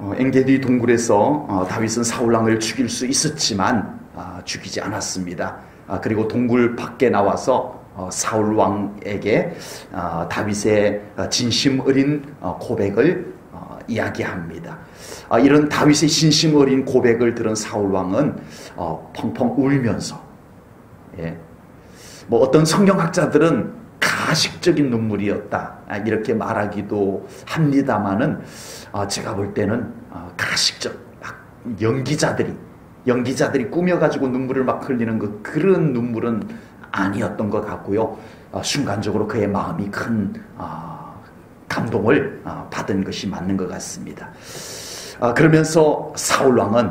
엔게디 동굴에서 다윗은 사울왕을 죽일 수 있었지만 죽이지 않았습니다. 그리고 동굴 밖에 나와서 사울왕에게 다윗의 진심 어린 고백을 이야기합니다. 이런 다윗의 진심 어린 고백을 들은 사울왕은 펑펑 울면서, 뭐 어떤 성경학자들은 가식적인 눈물이었다 이렇게 말하기도 합니다만은 제가 볼 때는 가식적, 막 연기자들이 꾸며가지고 눈물을 막 흘리는 그런 눈물은 아니었던 것 같고요. 순간적으로 그의 마음이 큰 감동을 받은 것이 맞는 것 같습니다. 그러면서 사울왕은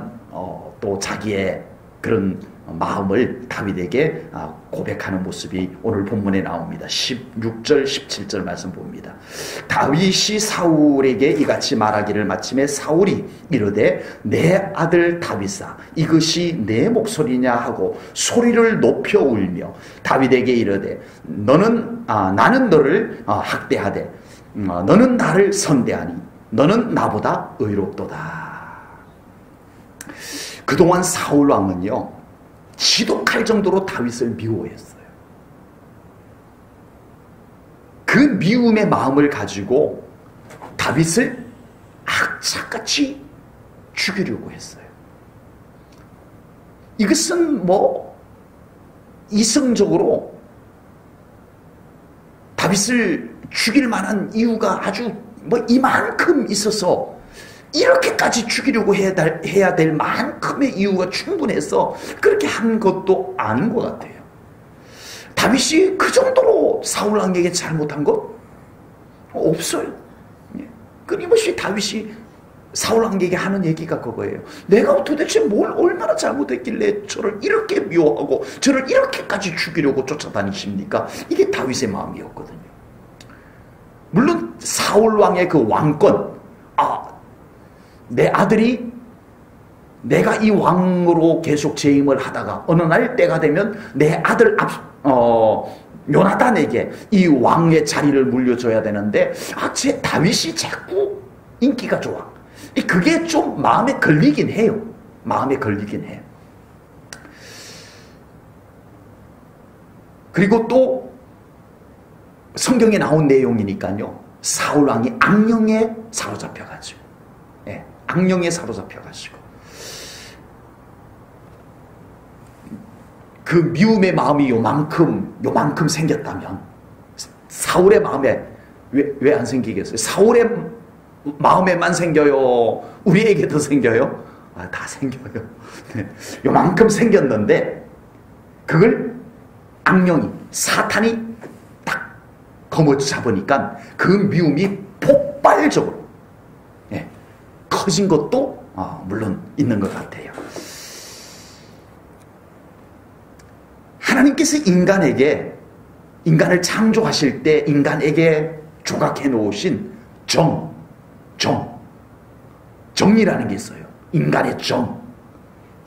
또 자기의 그런 마음을 다윗에게 고백하는 모습이 오늘 본문에 나옵니다. 16절 17절 말씀 봅니다. 다윗이 사울에게 이같이 말하기를 마침에 사울이 이르되 내 아들 다윗아 이것이 내 목소리냐 하고 소리를 높여 울며 다윗에게 이르되 나는 너를 학대하되 너는 나를 선대하니 너는 나보다 의롭도다. 그동안 사울왕은요 지독할 정도로 다윗을 미워했어요. 그 미움의 마음을 가지고 다윗을 악착같이 죽이려고 했어요. 이것은 뭐 이성적으로 다윗을 죽일 만한 이유가 아주 뭐 이만큼 있어서 이렇게까지 죽이려고 해야 될 만큼의 이유가 충분해서 그렇게 한 것도 아닌 것 같아요. 다윗이 그 정도로 사울왕에게 잘못한 것 없어요. 끊임없이 다윗이 사울왕에게 하는 얘기가 그거예요. 내가 도대체 뭘 얼마나 잘못했길래 저를 이렇게 미워하고 저를 이렇게까지 죽이려고 쫓아다니십니까? 이게 다윗의 마음이었거든요. 물론 사울왕의 그 왕권, 내 아들이 내가 이 왕으로 계속 재임을 하다가 어느 날 때가 되면 내 아들 요나단에게 이 왕의 자리를 물려줘야 되는데 제 다윗이 자꾸 인기가 좋아. 그게 좀 마음에 걸리긴 해요. 그리고 또 성경에 나온 내용이니까요. 사울왕이 악령에 사로잡혀가지고 그 미움의 마음이 요만큼 생겼다면 사울의 마음에 왜 안 생기겠어요? 사울의 마음에만 생겨요? 우리에게도 생겨요? 다 생겨요. 요만큼 생겼는데 그걸 악령이 사탄이 딱 거머쥐잡으니까 그 미움이 폭발적으로 커진 것도 물론 있는 것 같아요. 하나님께서 인간을 창조하실 때 인간에게 조각해 놓으신 정이라는 게 있어요. 인간의 정,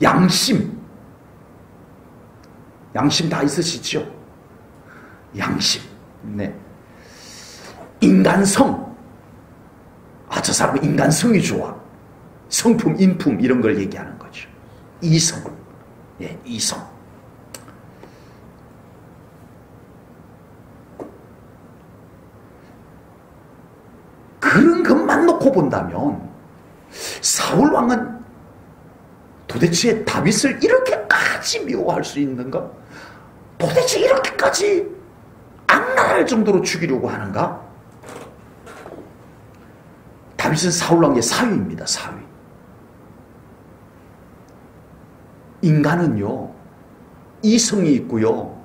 양심 다 있으시죠? 양심, 인간성. 저 사람은 인간성이 좋아. 성품, 인품 이런 걸 얘기하는 거죠. 이성, 이성. 그런 것만 놓고 본다면 사울왕은 도대체 다윗을 이렇게까지 미워할 수 있는가? 도대체 이렇게까지 악랄할 정도로 죽이려고 하는가? 다윗은 사울왕의 사위입니다. 사위. 인간은요 이성이 있고요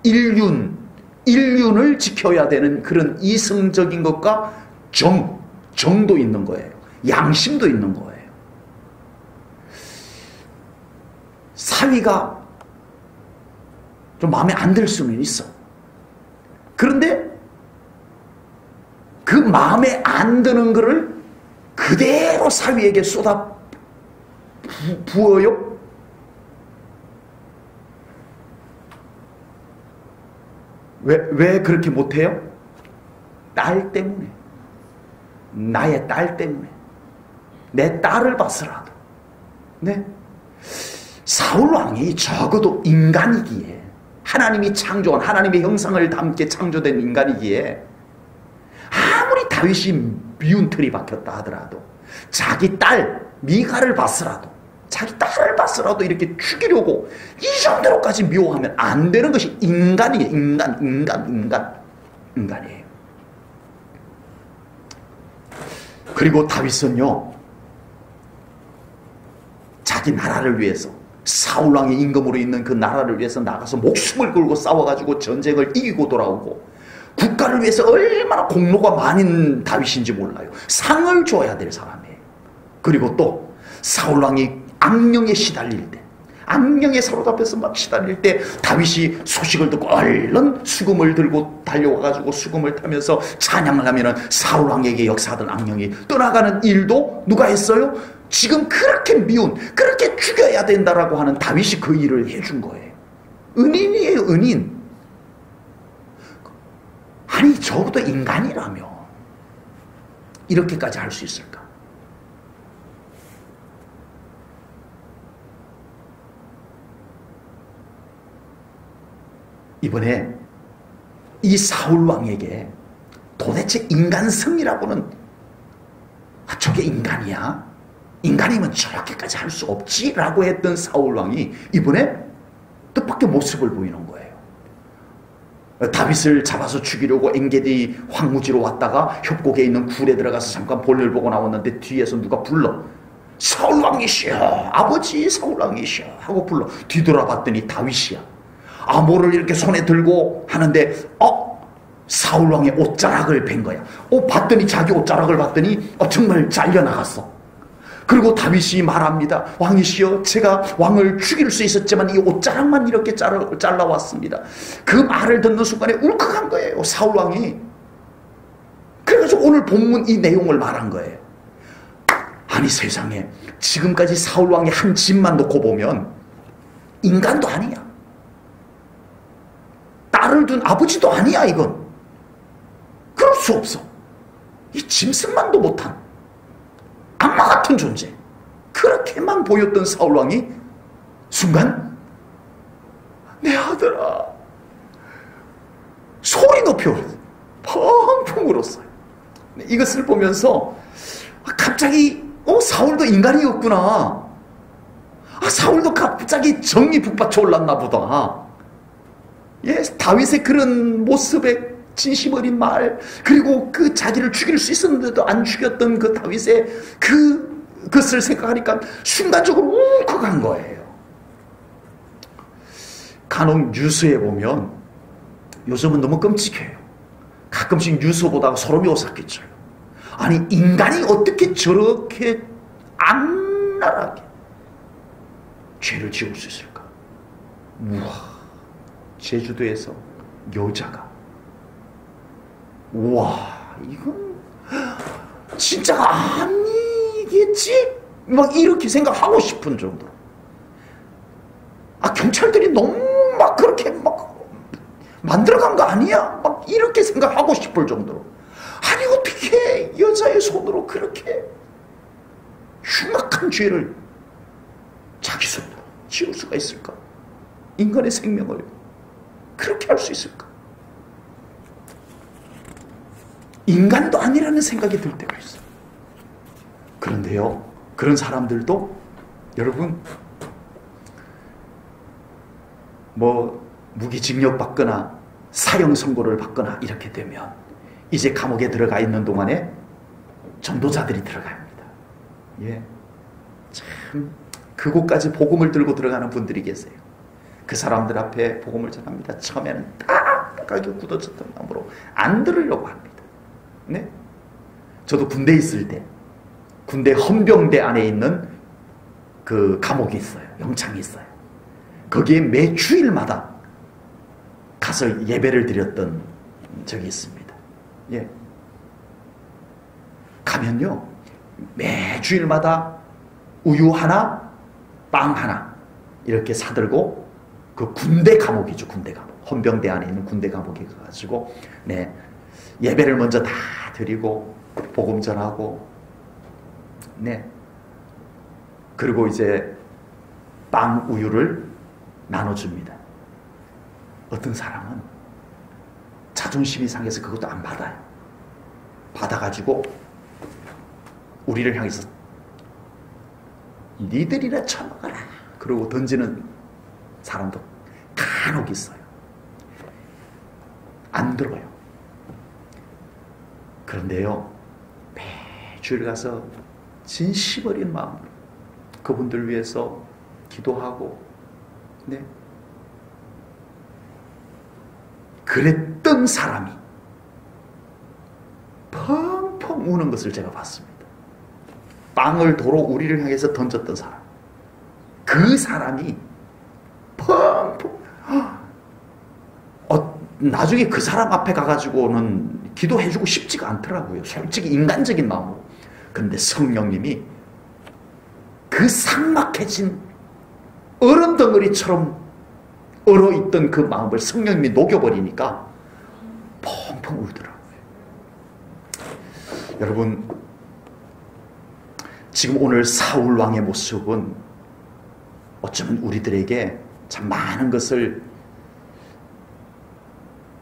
인륜을 지켜야 되는 그런 이성적인 것과 정도 있는 거예요. 양심도 있는 거예요. 사위가 좀 마음에 안 들 수는 있어. 그런데 그 마음에 안 드는 거를 그대로 사위에게 쏟아 부어요? 왜 그렇게 못해요? 딸 때문에. 나의 딸 때문에. 내 딸을 봤으라도. 네. 사울 왕이 적어도 인간이기에, 하나님이 창조한 하나님의 형상을 담게 창조된 인간이기에, 아무리 다윗이 미운 틀이 박혔다 하더라도 자기 딸 미갈을 봤으라도, 자기 딸을 봤으라도 이렇게 죽이려고 이 정도로까지 미워하면 안 되는 것이 인간이에요. 인간이에요. 그리고 다윗은요, 자기 나라를 위해서, 사울왕의 임금으로 있는 그 나라를 위해서 나가서 목숨을 걸고 싸워가지고 전쟁을 이기고 돌아오고, 국가를 위해서 얼마나 공로가 많은 다윗인지 몰라요. 상을 줘야 될 사람이에요. 그리고 또 사울왕이 악령에 시달릴 때, 악령에 사로잡혀서 막 시달릴 때 다윗이 소식을 듣고 얼른 수금을 들고 달려와가지고 수금을 타면서 찬양을 하면은 사울왕에게 역사하던 악령이 떠나가는 일도 누가 했어요? 지금 그렇게 미운, 그렇게 죽여야 된다라고 하는 다윗이 그 일을 해준 거예요. 은인이에요, 은인. 아니, 적어도 인간이라며 이렇게까지 할 수 있을까? 이번에 이 사울왕에게 도대체 인간성이라고는, 저게 인간이야? 인간이면 저렇게까지 할 수 없지? 라고 했던 사울왕이 이번에 뜻밖의 모습을 보이는 거예요. 다윗을 잡아서 죽이려고 엔게디 황무지로 왔다가 협곡에 있는 굴에 들어가서 잠깐 볼일 보고 나왔는데 뒤에서 누가 불러. 사울왕이시여, 아버지 사울왕이시여 하고 불러. 뒤돌아봤더니 다윗이야. 암호를 이렇게 손에 들고 하는데 사울왕의 옷자락을 벤 거야. 봤더니 자기 옷자락을 봤더니 정말 잘려나갔어. 그리고 다윗이 말합니다. 왕이시여, 제가 왕을 죽일 수 있었지만 이 옷자락만 이렇게 잘라왔습니다. 그 말을 듣는 순간에 울컥한 거예요, 사울왕이. 그래서 오늘 본문 이 내용을 말한 거예요. 아니, 세상에 지금까지 사울왕의 한 집만 놓고 보면 인간도 아니야. 딸을 둔 아버지도 아니야. 이건 그럴 수 없어. 이 짐승만도 못한 악마 같은 존재, 그렇게만 보였던 사울왕이 순간 내 아들아 소리 높여 펑펑 울었어요. 이것을 보면서 갑자기 사울도 인간이었구나. 사울도 갑자기 정이 북받쳐 올랐나 보다. 예, 다윗의 그런 모습에 진심 어린 말, 그리고 그 자기를 죽일 수 있었는데도 안 죽였던 그 다윗의 그것을 생각하니까 순간적으로 울컥한 거예요. 간혹 뉴스에 보면, 요즘은 너무 끔찍해요. 가끔씩 뉴스 보다가 소름이 오싹해져요. 아니, 인간이 어떻게 저렇게 악랄하게 죄를 지을 수 있을까? 우와, 제주도에서 여자가, 우와, 이건 진짜가 아니겠지? 막 이렇게 생각하고 싶은 정도로. 경찰들이 너무 막 그렇게 막 만들어간 거 아니야? 막 이렇게 생각하고 싶을 정도로. 아니, 어떻게 여자의 손으로 그렇게 흉악한 죄를 자기 손으로 지을 수가 있을까? 인간의 생명을 그렇게 할 수 있을까? 인간도 아니라는 생각이 들 때가 있어요. 그런데요, 그런 사람들도 여러분 무기징역 받거나 사형 선고를 받거나 이렇게 되면 이제 감옥에 들어가 있는 동안에 전도자들이 들어갑니다. 예, 참 그곳까지 복음을 들고 들어가는 분들이 계세요. 그 사람들 앞에 복음을 전합니다. 처음에는 딱딱하게 굳어졌던 마음으로 안 들으려고 합니다. 네? 저도 군대에 있을 때, 군대 헌병대 안에 있는 그 감옥이 있어요. 영창이 있어요. 거기에 매 주일마다 가서 예배를 드렸던 적이 있습니다. 예. 가면요, 매 주일마다 우유 하나, 빵 하나 이렇게 사들고, 그 군대 감옥이죠. 군대 감옥. 헌병대 안에 있는 군대 감옥에 가가지고, 네, 예배를 먼저 다 드리고 복음 전하고, 네, 그리고 이제 빵 우유를 나눠줍니다. 어떤 사람은 자존심이 상해서 그것도 안 받아요. 받아가지고 우리를 향해서 니들이나 처먹어라 그러고 던지는 사람도 간혹 있어요. 안 들어요. 그런데요, 매주일 가서 진심 어린 마음으로 그분들 위해서 기도하고, 네, 그랬던 사람이 펑펑 우는 것을 제가 봤습니다. 빵을 도로 우리를 향해서 던졌던 사람, 그 사람이 펑펑, 나중에 그 사람 앞에 가가지고는 기도해주고 싶지가 않더라고요. 솔직히 인간적인 마음으로. 그런데 성령님이 그 삭막해진 얼음 덩어리처럼 얼어있던 그 마음을 성령님이 녹여버리니까 펑펑 울더라고요. 여러분, 지금 오늘 사울 왕의 모습은 어쩌면 우리들에게 참 많은 것을,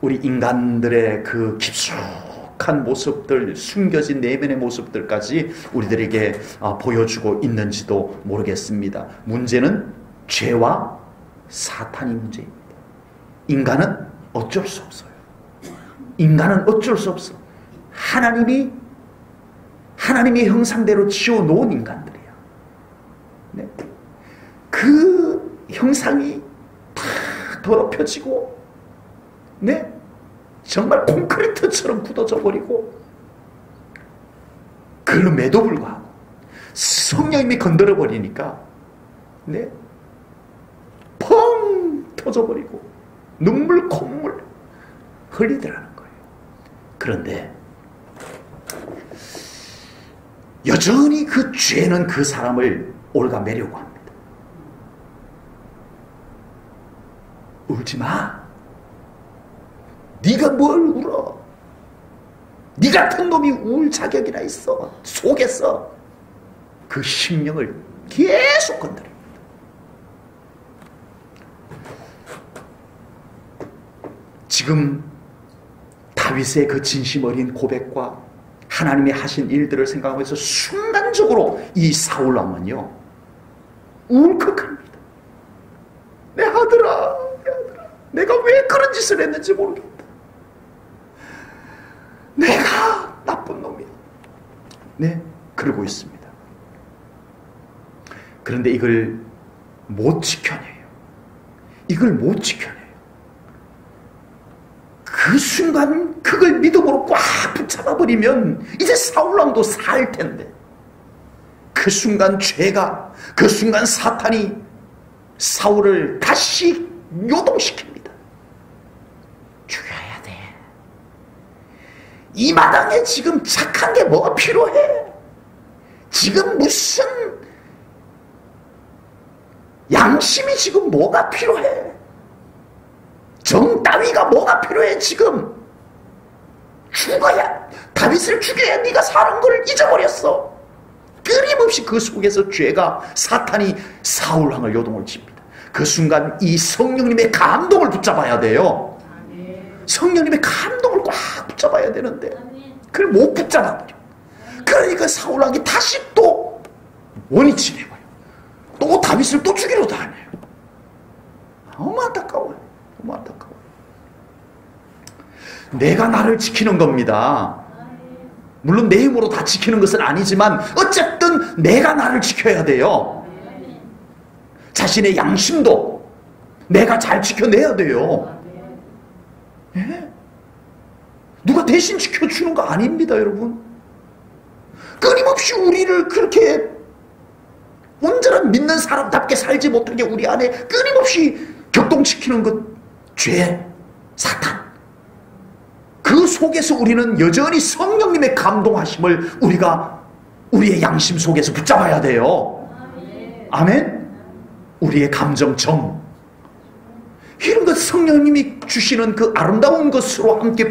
우리 인간들의 그 깊숙한 모습들, 숨겨진 내면의 모습들까지 우리들에게 보여주고 있는지도 모르겠습니다. 문제는 죄와 사탄이 문제입니다. 인간은 어쩔 수 없어요. 인간은 어쩔 수 없어. 하나님이 형상대로 지어놓은 인간들이야. 네. 그 형상이 다 더럽혀지고, 네, 정말 콘크리트처럼 굳어져 버리고, 그럼에도 불구하고 성령님이 건드려 버리니까, 네, 펑 터져 버리고 눈물 콧물 흘리더라는 거예요. 그런데 여전히 그 죄는 그 사람을 올가매려고 합니다. 울지 마. 네가 뭘 울어? 네 같은 놈이 울 자격이나 있어. 속에서 그 심령을 계속 건드립니다. 지금 다윗의 그 진심 어린 고백과 하나님이 하신 일들을 생각하면서 순간적으로 이 사울 왕은요, 울컥합니다. 내 아들아, 내가 왜 그런 짓을 했는지 모르겠다. 내가 나쁜 놈이야. 네, 그러고 있습니다. 그런데 이걸 못 지켜내요. 이걸 못 지켜내요. 그 순간 그걸 믿음으로 꽉 붙잡아버리면 이제 사울왕도 살 텐데, 그 순간 죄가, 그 순간 사탄이 사울을 다시 요동시킵니다. 죽여야 돼. 이 마당에 지금 착한 게 뭐가 필요해? 지금 무슨 양심이 지금 뭐가 필요해? 정 따위가 뭐가 필요해? 지금 죽어야, 다윗을 죽여야 네가 사는 걸 잊어버렸어. 끊임없이 그 속에서 죄가, 사탄이 사울왕을 요동을 칩니다. 그 순간 이 성령님의 감동을 붙잡아야 돼요. 성령님의 감동을 꽉 붙잡아야 되는데 그걸 못 붙잡아버려. 그러니까 사울왕이 다시 또 원위치 내버려. 또 다윗을 또 죽이러 다녀요. 너무 안타까워요. 너무 안타까워요. 내가 나를 지키는 겁니다. 물론 내 힘으로 다 지키는 것은 아니지만 어쨌든 내가 나를 지켜야 돼요. 자신의 양심도 내가 잘 지켜내야 돼요. 예? 누가 대신 지켜주는 거 아닙니다, 여러분. 끊임없이 우리를 그렇게 온전한 믿는 사람답게 살지 못하게 우리 안에 끊임없이 격동시키는 것, 죄, 사탄. 그 속에서 우리는 여전히 성령님의 감동하심을 우리가 우리의 양심 속에서 붙잡아야 돼요. 아멘? 우리의 감정정, 이런 것 성령님이 주시는 그 아름다운 것으로 함께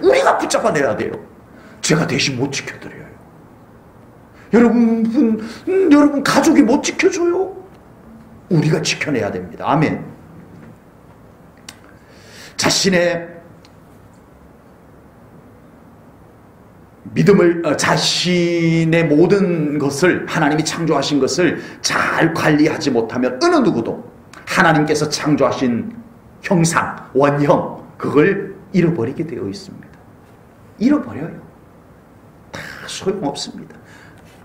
우리가 붙잡아내야 돼요. 제가 대신 못 지켜드려요. 여러분 가족이 못 지켜줘요. 우리가 지켜내야 됩니다. 아멘. 자신의 믿음을, 자신의 모든 것을, 하나님이 창조하신 것을 잘 관리하지 못하면 어느 누구도 하나님께서 창조하신 형상, 원형, 그걸 잃어버리게 되어 있습니다. 잃어버려요. 다 소용없습니다.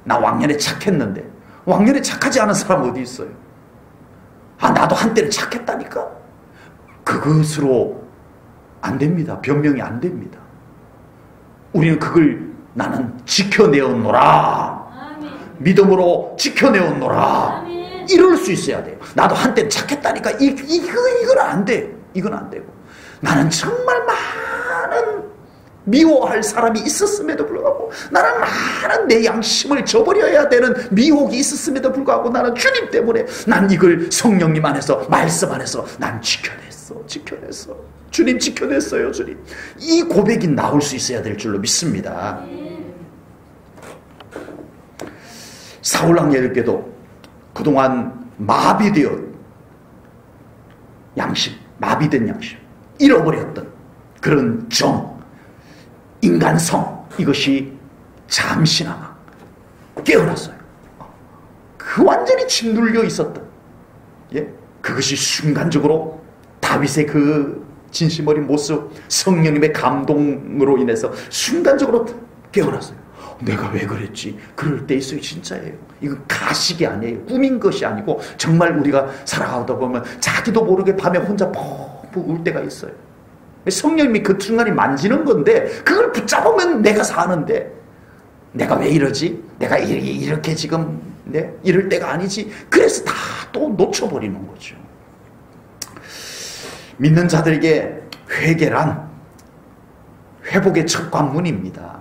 나 왕년에 착했는데, 왕년에 착하지 않은 사람 어디 있어요? 나도 한때는 착했다니까? 그것으로 안 됩니다. 변명이 안 됩니다. 우리는 그걸 나는 지켜내었노라. 아멘. 믿음으로 지켜내었노라. 아멘. 이럴 수 있어야 돼요. 나도 한때는 착했다니까? 이건 안 돼. 이건 안 되고. 나는 정말 많은 미워할 사람이 있었음에도 불구하고, 나는 많은 내 양심을 저버려야 되는 미혹이 있었음에도 불구하고, 나는 주님 때문에 난 이걸 성령님 안에서, 말씀 안에서 난 지켜냈어. 주님 지켜냈어요. 주님. 이 고백이 나올 수 있어야 될 줄로 믿습니다. 사울 왕에게도 그동안 마비된 양심, 잃어버렸던 그런 정, 인간성, 이것이 잠시나마 깨어났어요. 그 완전히 짓눌려 있었던, 그것이 순간적으로 다윗의 그 진심 어린 모습, 성령님의 감동으로 인해서 순간적으로 깨어났어요. 내가 왜 그랬지? 그럴 때 있어요. 진짜예요. 이건 가식이 아니에요. 꾸민 것이 아니고 정말 우리가 살아가다 보면 자기도 모르게 밤에 혼자 펑펑 울 때가 있어요. 성령님이 그 순간에 만지는 건데, 그걸 붙잡으면 내가 사는데, 내가 왜 이러지? 내가 이렇게 지금 이럴 때가 아니지. 그래서 다 또 놓쳐버리는 거죠. 믿는 자들에게 회개란 회복의 첫 관문입니다.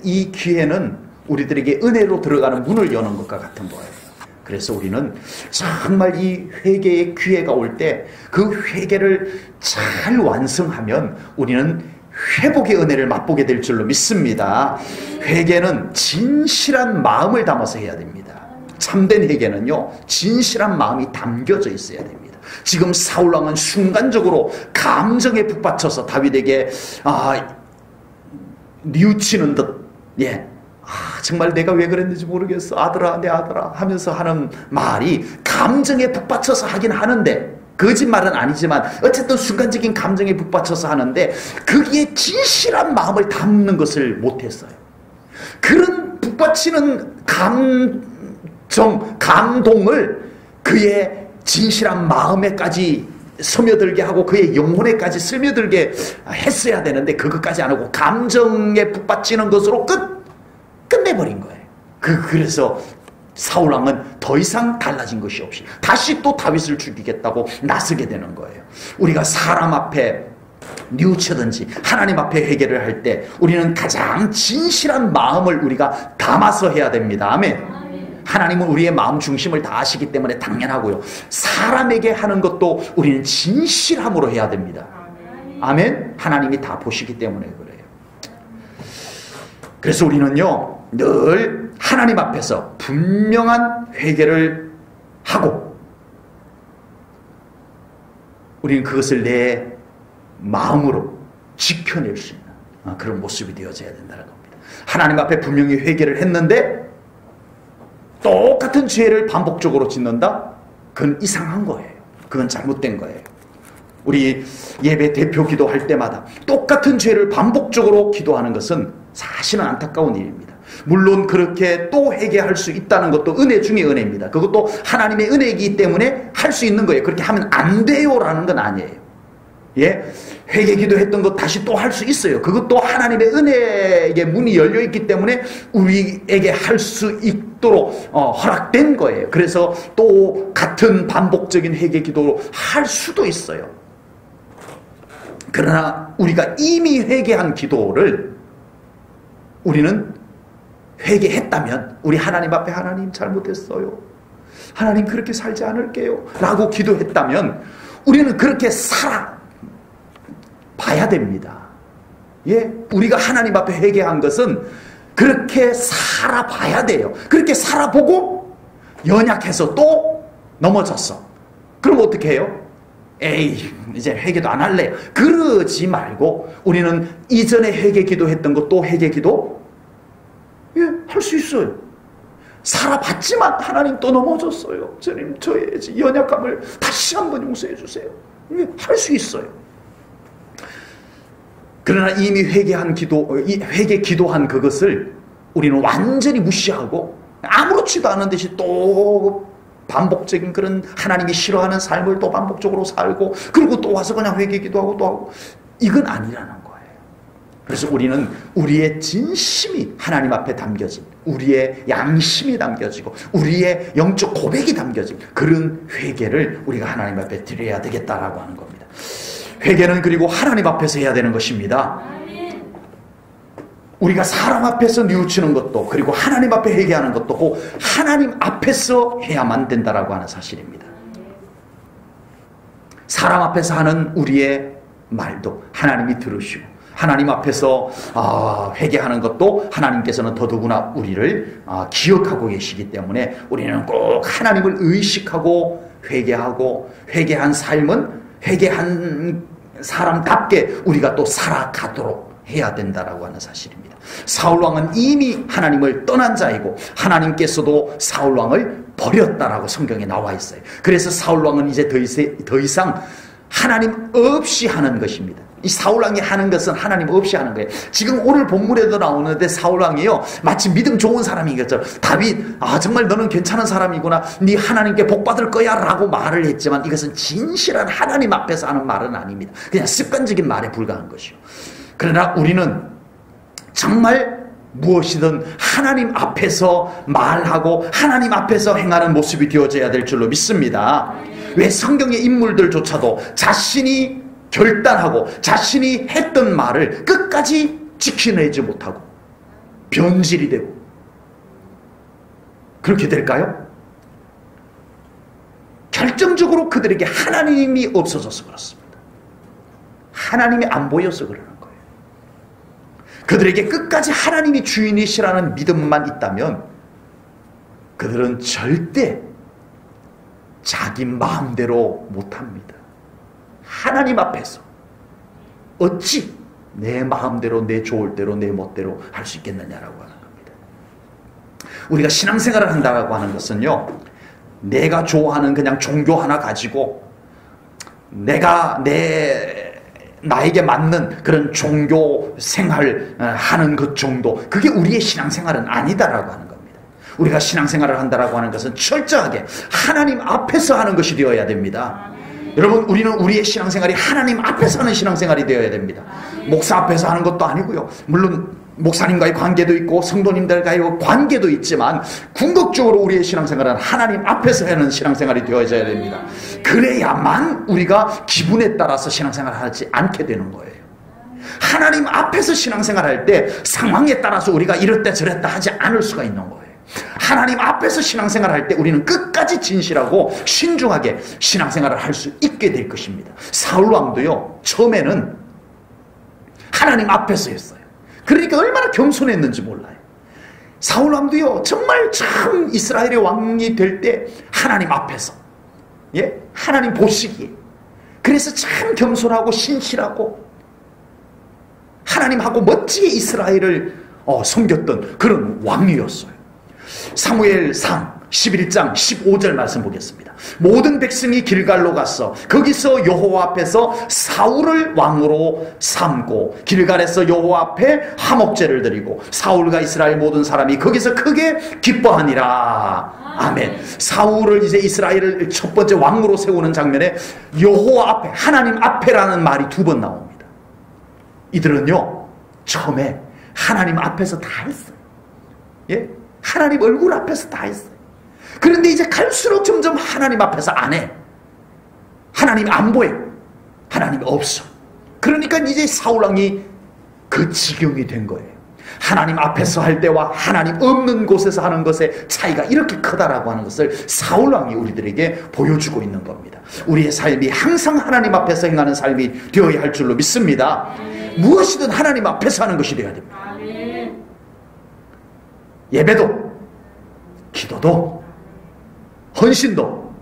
이 기회는 우리들에게 은혜로 들어가는 문을 여는 것과 같은 거예요. 그래서 우리는 정말 이 회개의 기회가 올 때 그 회개를 잘 완성하면 우리는 회복의 은혜를 맛보게 될 줄로 믿습니다. 회개는 진실한 마음을 담아서 해야 됩니다. 참된 회개는요, 진실한 마음이 담겨져 있어야 됩니다. 지금 사울왕은 순간적으로 감정에 북받쳐서 다윗에게 뉘우치는 듯, 정말 내가 왜 그랬는지 모르겠어. 아들아, 내 아들아 하면서 하는 말이 감정에 북받쳐서 하긴 하는데, 거짓말은 아니지만 어쨌든 순간적인 감정에 북받쳐서 하는데, 거기에 진실한 마음을 담는 것을 못했어요. 그런 북받치는 감동을 그의 진실한 마음에까지 스며들게 하고 그의 영혼에까지 스며들게 했어야 되는데, 그것까지 안 하고 감정에 북받치는 것으로 끝내버린 거예요. 그래서 사울왕은 더 이상 달라진 것이 없이 다시 또 다윗을 죽이겠다고 나서게 되는 거예요. 우리가 사람 앞에 뉘우치든지 하나님 앞에 회개를 할 때 우리는 가장 진실한 마음을 우리가 담아서 해야 됩니다. 아멘. 하나님은 우리의 마음 중심을 다 아시기 때문에 당연하고요. 사람에게 하는 것도 우리는 진실함으로 해야 됩니다. 아멘. 하나님이 다 보시기 때문에 그래요. 그래서 우리는요, 늘 하나님 앞에서 분명한 회개를 하고, 우리는 그것을 내 마음으로 지켜낼 수 있는 그런 모습이 되어져야 된다는 겁니다. 하나님 앞에 분명히 회개를 했는데 똑같은 죄를 반복적으로 짓는다? 그건 이상한 거예요. 그건 잘못된 거예요. 우리 예배 대표 기도할 때마다 똑같은 죄를 반복적으로 기도하는 것은 사실은 안타까운 일입니다. 물론 그렇게 또 회개할 수 있다는 것도 은혜 중에 은혜입니다. 그것도 하나님의 은혜이기 때문에 할 수 있는 거예요. 그렇게 하면 안 돼요라는 건 아니에요. 회개 기도했던 것 다시 또 할 수 있어요. 그것도 하나님의 은혜의 문이 열려있기 때문에 우리에게 할 수 있도록 허락된 거예요. 그래서 또 같은 반복적인 회개 기도를 할 수도 있어요. 그러나 우리가 이미 회개한 기도를 우리는 회개했다면, 우리 하나님 앞에 하나님 잘못했어요, 하나님 그렇게 살지 않을게요 라고 기도했다면 우리는 그렇게 봐야 됩니다. 우리가 하나님 앞에 회개한 것은 그렇게 살아봐야 돼요. 그렇게 살아보고 연약해서 또 넘어졌어. 그럼 어떻게 해요? 에이, 이제 회개도 안 할래요. 그러지 말고 우리는 이전에 회개 기도했던 거 또 회개 기도 할 수 있어요. 살아봤지만 하나님 또 넘어졌어요. 주님, 저의 연약함을 다시 한번 용서해 주세요. 할 수 있어요. 그러나 이미 회개 기도한 그것을 우리는 완전히 무시하고 아무렇지도 않은 듯이 또 반복적인 그런 하나님이 싫어하는 삶을 또 반복적으로 살고, 그리고 또 와서 그냥 회개 기도하고 또 하고, 이건 아니라는 거예요. 그래서 우리는 우리의 진심이 하나님 앞에 담겨진, 우리의 양심이 담겨지고 우리의 영적 고백이 담겨진 그런 회개를 우리가 하나님 앞에 드려야 되겠다라고 하는 겁니다. 회개는 그리고 하나님 앞에서 해야 되는 것입니다. 우리가 사람 앞에서 뉘우치는 것도, 그리고 하나님 앞에 회개하는 것도 꼭 하나님 앞에서 해야만 된다라고 하는 사실입니다. 사람 앞에서 하는 우리의 말도 하나님이 들으시고, 하나님 앞에서 회개하는 것도 하나님께서는 더더구나 우리를 기억하고 계시기 때문에 우리는 꼭 하나님을 의식하고 회개한 삶은 회개한 사람답게 우리가 또 살아가도록 해야 된다라고 하는 사실입니다. 사울왕은 이미 하나님을 떠난 자이고 하나님께서도 사울왕을 버렸다라고 성경에 나와 있어요. 그래서 사울왕은 이제 더 이상 하나님 없이 하는 것입니다. 이 사울왕이 하는 것은 하나님 없이 하는 거예요. 지금 오늘 본문에도 나오는데 사울왕이요, 마치 믿음 좋은 사람인 것처럼 다윗, 정말 너는 괜찮은 사람이구나, 네 하나님께 복받을 거야 라고 말을 했지만 이것은 진실한 하나님 앞에서 하는 말은 아닙니다. 그냥 습관적인 말에 불과한 것이요. 그러나 우리는 정말 무엇이든 하나님 앞에서 말하고 하나님 앞에서 행하는 모습이 되어져야 될 줄로 믿습니다. 왜 성경의 인물들조차도 자신이 결단하고 자신이 했던 말을 끝까지 지켜내지 못하고 변질이 되고 그렇게 될까요? 결정적으로 그들에게 하나님이 없어져서 그렇습니다. 하나님이 안 보여서 그러는 거예요. 그들에게 끝까지 하나님이 주인이시라는 믿음만 있다면 그들은 절대 자기 마음대로 못합니다. 하나님 앞에서 어찌 내 마음대로, 내 좋을 대로, 내 멋대로 할 수 있겠느냐라고 하는 겁니다. 우리가 신앙생활을 한다고 하는 것은요, 내가 좋아하는 그냥 종교 하나 가지고 나에게 맞는 그런 종교 생활 하는 것 정도, 그게 우리의 신앙생활은 아니다라고 하는 겁니다. 우리가 신앙생활을 한다라고 하는 것은 철저하게 하나님 앞에서 하는 것이 되어야 됩니다. 여러분, 우리는 우리의 신앙생활이 하나님 앞에서 하는 신앙생활이 되어야 됩니다. 목사 앞에서 하는 것도 아니고요. 물론 목사님과의 관계도 있고 성도님들과의 관계도 있지만 궁극적으로 우리의 신앙생활은 하나님 앞에서 하는 신앙생활이 되어져야 됩니다. 그래야만 우리가 기분에 따라서 신앙생활을 하지 않게 되는 거예요. 하나님 앞에서 신앙생활할 때 상황에 따라서 우리가 이랬다 저랬다 하지 않을 수가 있는 거예요. 하나님 앞에서 신앙생활을 할 때 우리는 끝까지 진실하고 신중하게 신앙생활을 할 수 있게 될 것입니다. 사울왕도요, 처음에는 하나님 앞에서 했어요. 그러니까 얼마나 겸손했는지 몰라요. 사울왕도요, 정말 참 이스라엘의 왕이 될 때 하나님 앞에서, 하나님 보시기에, 그래서 참 겸손하고 신실하고 하나님하고 멋지게 이스라엘을 섬겼던 그런 왕이었어요. 사무엘상 11장 15절 말씀 보겠습니다. 모든 백성이 길갈로 갔어. 거기서 여호와 앞에서 사울을 왕으로 삼고 길갈에서 여호와 앞에 화목제를 드리고 사울과 이스라엘 모든 사람이 거기서 크게 기뻐하니라. 아멘. 사울을 이제 이스라엘을 첫 번째 왕으로 세우는 장면에 여호와 앞에, 하나님 앞에라는 말이 2번 나옵니다. 이들은요, 처음에 하나님 앞에서 다 했어요. 하나님 얼굴 앞에서 다 했어요. 그런데 이제 갈수록 점점 하나님 앞에서 안 해. 하나님이 안 보여. 하나님이 없어. 그러니까 이제 사울왕이 그 지경이 된 거예요. 하나님 앞에서 할 때와 하나님 없는 곳에서 하는 것의 차이가 이렇게 크다라고 하는 것을 사울왕이 우리들에게 보여주고 있는 겁니다. 우리의 삶이 항상 하나님 앞에서 행하는 삶이 되어야 할 줄로 믿습니다. 무엇이든 하나님 앞에서 하는 것이 되어야 됩니다. 예배도, 기도도, 헌신도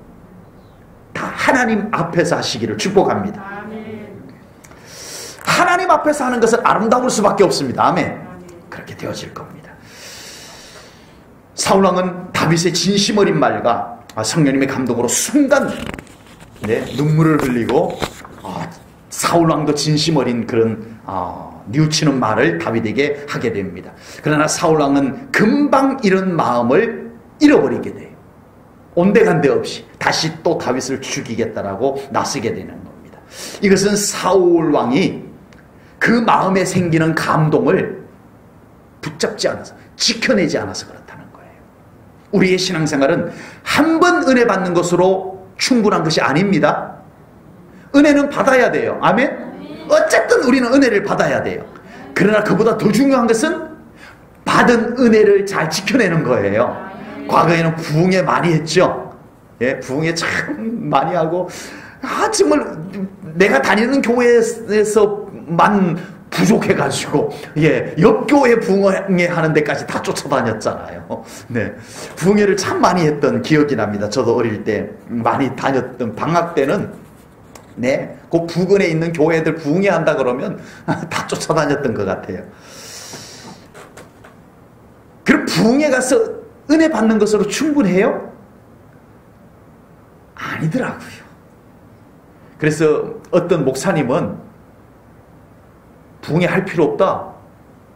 다 하나님 앞에서 하시기를 축복합니다. 하나님 앞에서 하는 것은 아름다울 수밖에 없습니다. 아멘. 그렇게 되어질 겁니다. 사울왕은 다윗의 진심 어린 말과 성령님의 감동으로 순간 눈물을 흘리고 사울왕도 진심 어린 그런 뉘우치는 말을 다윗에게 하게 됩니다. 그러나 사울왕은 금방 이런 마음을 잃어버리게 돼요. 온데간데 없이 다시 또 다윗을 죽이겠다라고 나서게 되는 겁니다. 이것은 사울왕이 그 마음에 생기는 감동을 붙잡지 않아서, 지켜내지 않아서 그렇다는 거예요. 우리의 신앙생활은 한 번 은혜 받는 것으로 충분한 것이 아닙니다. 은혜는 받아야 돼요. 아멘? 어쨌든 우리는 은혜를 받아야 돼요. 그러나 그보다 더 중요한 것은 받은 은혜를 잘 지켜내는 거예요. 과거에는 부흥회 많이 했죠. 예, 부흥회 참 많이 하고, 정말 내가 다니는 교회에서만 부족해가지고, 옆 교회 부흥회 하는 데까지 다 쫓아다녔잖아요. 네, 부흥회를 참 많이 했던 기억이 납니다. 저도 어릴 때 많이 다녔던 방학 때는, 그 부근에 있는 교회들 부흥회 한다 그러면 다 쫓아다녔던 것 같아요. 그럼 부흥회 가서 은혜 받는 것으로 충분해요? 아니더라고요. 그래서 어떤 목사님은 부흥회 할 필요 없다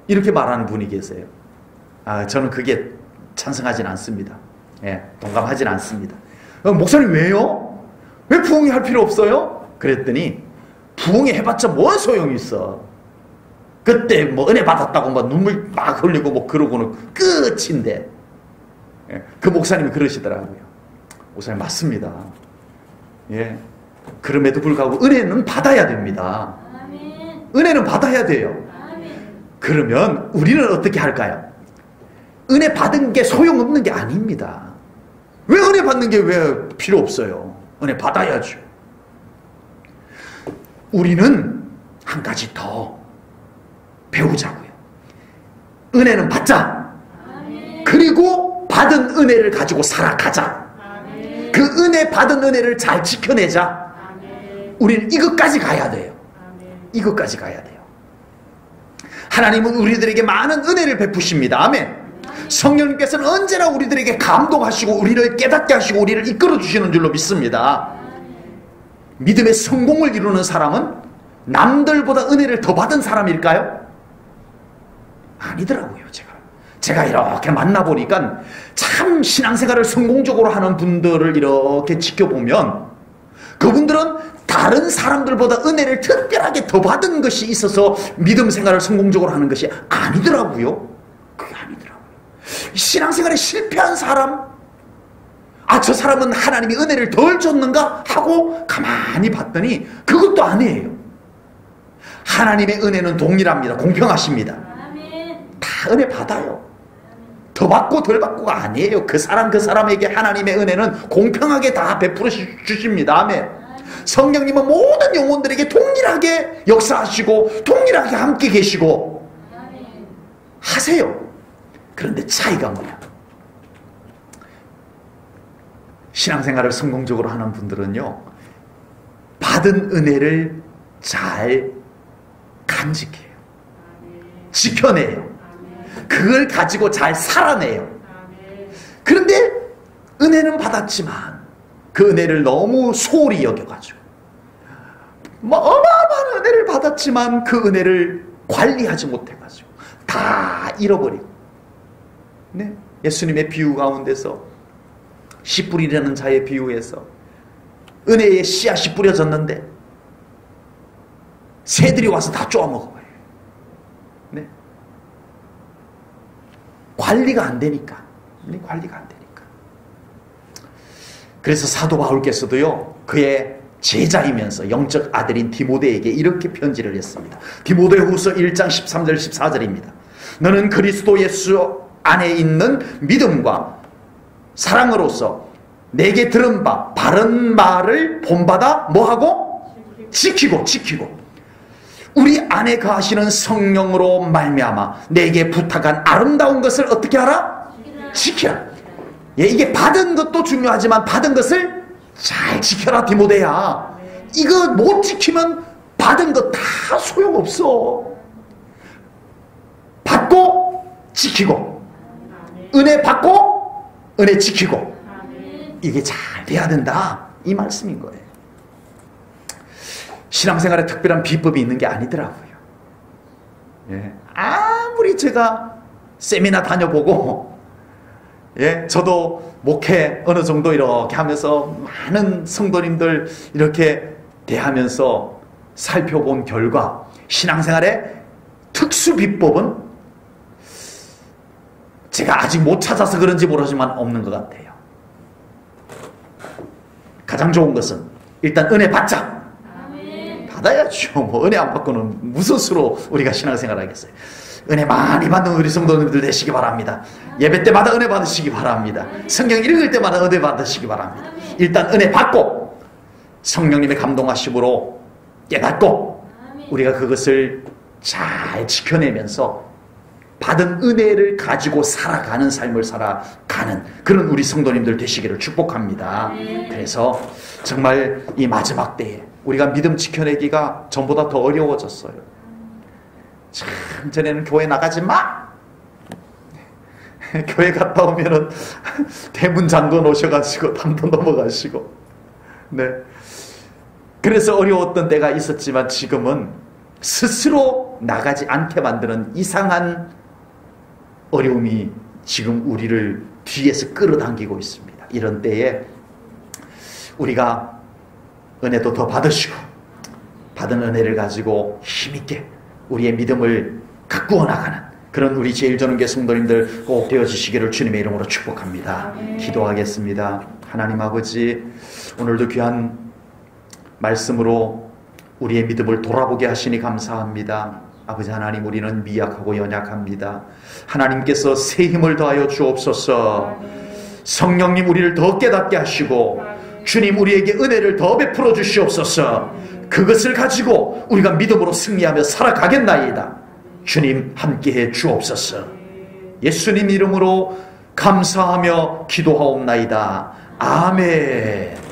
이렇게 말하는 분이 계세요. 저는 그게 찬성하진 않습니다. 동감하진 않습니다. 목사님 왜요? 왜 부흥회 할 필요 없어요? 그랬더니 부흥회 해봤자 뭔 소용이 있어. 그때 뭐 은혜 받았다고 막 눈물 막 흘리고 뭐 그러고는 끝인데. 그 목사님이 그러시더라고요. 목사님 맞습니다. 그럼에도 불구하고 은혜는 받아야 됩니다. 은혜는 받아야 돼요. 그러면 우리는 어떻게 할까요? 은혜 받은 게 소용없는 게 아닙니다. 왜 은혜 받는 게 왜 필요 없어요? 은혜 받아야죠. 우리는 한 가지 더 배우자고요. 은혜는 받자. 그리고 받은 은혜를 가지고 살아가자. 그 은혜 받은 은혜를 잘 지켜내자. 우리는 이것까지 가야 돼요. 이것까지 가야 돼요. 하나님은 우리들에게 많은 은혜를 베푸십니다. 아멘. 성령님께서는 언제나 우리들에게 감동하시고 우리를 깨닫게 하시고 우리를 이끌어 주시는 줄로 믿습니다. 믿음의 성공을 이루는 사람은 남들보다 은혜를 더 받은 사람일까요? 아니더라고요. 제가 이렇게 만나보니까 참 신앙생활을 성공적으로 하는 분들을 이렇게 지켜보면 그분들은 다른 사람들보다 은혜를 특별하게 더 받은 것이 있어서 믿음 생활을 성공적으로 하는 것이 아니더라고요. 그게 아니더라고요. 신앙생활에 실패한 사람, 저 사람은 하나님이 은혜를 덜 줬는가 하고 가만히 봤더니 그것도 아니에요. 하나님의 은혜는 동일합니다. 공평하십니다. 다 은혜 받아요. 더 받고 덜 받고가 아니에요. 그 사람에게 하나님의 은혜는 공평하게 다 베풀어 주십니다. 아멘. 성령님은 모든 영혼들에게 동일하게 역사하시고 동일하게 함께 계시고 하세요. 그런데 차이가 뭐냐? 신앙생활을 성공적으로 하는 분들은요, 받은 은혜를 잘 간직해요. 지켜내요. 그걸 가지고 잘 살아내요. 그런데 은혜는 받았지만 그 은혜를 너무 소홀히 여겨가지고 어마어마한 은혜를 받았지만 그 은혜를 관리하지 못해가지고 다 잃어버리고, 예수님의 비유 가운데서 씨 뿌리려는 자의 비유에서 은혜의 씨앗이 뿌려졌는데 새들이 와서 다 쪼아먹어요. 관리가 안 되니까. 관리가 안 되니까. 그래서 사도 바울께서도요, 그의 제자이면서 영적 아들인 디모데에게 이렇게 편지를 했습니다. 디모데후서 1장 13절 14절입니다. 너는 그리스도 예수 안에 있는 믿음과 사랑으로서 내게 들은 바 바른 말을 본받아 뭐하고? 지키고 우리 안에 거하시는 성령으로 말미암아 내게 부탁한 아름다운 것을 어떻게 하라? 지키라. 예, 이게 받은 것도 중요하지만 받은 것을 잘 지켜라 디모데야. 이거 못 지키면 받은 거 다 소용없어. 받고 지키고, 은혜 받고 은혜 지키고, 이게 잘 돼야 된다, 이 말씀인 거예요. 신앙생활에 특별한 비법이 있는 게 아니더라고요. 예, 아무리 제가 세미나 다녀보고, 예, 저도 목회 어느 정도 이렇게 하면서 많은 성도님들 이렇게 대하면서 살펴본 결과, 신앙생활의 특수 비법은 제가 아직 못 찾아서 그런지 모르지만 없는 것 같아요. 가장 좋은 것은 일단 은혜 받자. 받아야죠. 뭐 은혜 안 받고는 무슨 수로 우리가 신앙생활 하겠어요. 은혜 많이 받는 우리 성도님들 되시기 바랍니다. 예배 때마다 은혜 받으시기 바랍니다. 성경 읽을 때마다 은혜 받으시기 바랍니다. 일단 은혜 받고 성령님의 감동하심으로 깨닫고 우리가 그것을 잘 지켜내면서 받은 은혜를 가지고 살아가는 삶을 살아가는 그런 우리 성도님들 되시기를 축복합니다. 그래서 정말 이 마지막 때에 우리가 믿음 지켜내기가 전보다 더 어려워졌어요. 참, 전에는 교회 나가지 마! 교회 갔다 오면은 대문 잠궈 놓으셔가지고 담도 넘어가시고, 네. 그래서 어려웠던 때가 있었지만 지금은 스스로 나가지 않게 만드는 이상한 어려움이 지금 우리를 뒤에서 끌어당기고 있습니다. 이런 때에 우리가 은혜도 더 받으시고 받은 은혜를 가지고 힘있게 우리의 믿음을 가꾸어 나가는 그런 우리 제일전능계 성도님들 꼭 되어주시기를 주님의 이름으로 축복합니다. 기도하겠습니다. 하나님 아버지, 오늘도 귀한 말씀으로 우리의 믿음을 돌아보게 하시니 감사합니다. 아버지 하나님, 우리는 미약하고 연약합니다. 하나님께서 새 힘을 더하여 주옵소서. 성령님, 우리를 더 깨닫게 하시고 주님, 우리에게 은혜를 더 베풀어 주시옵소서. 그것을 가지고 우리가 믿음으로 승리하며 살아가겠나이다. 주님, 함께해 주옵소서. 예수님 이름으로 감사하며 기도하옵나이다. 아멘.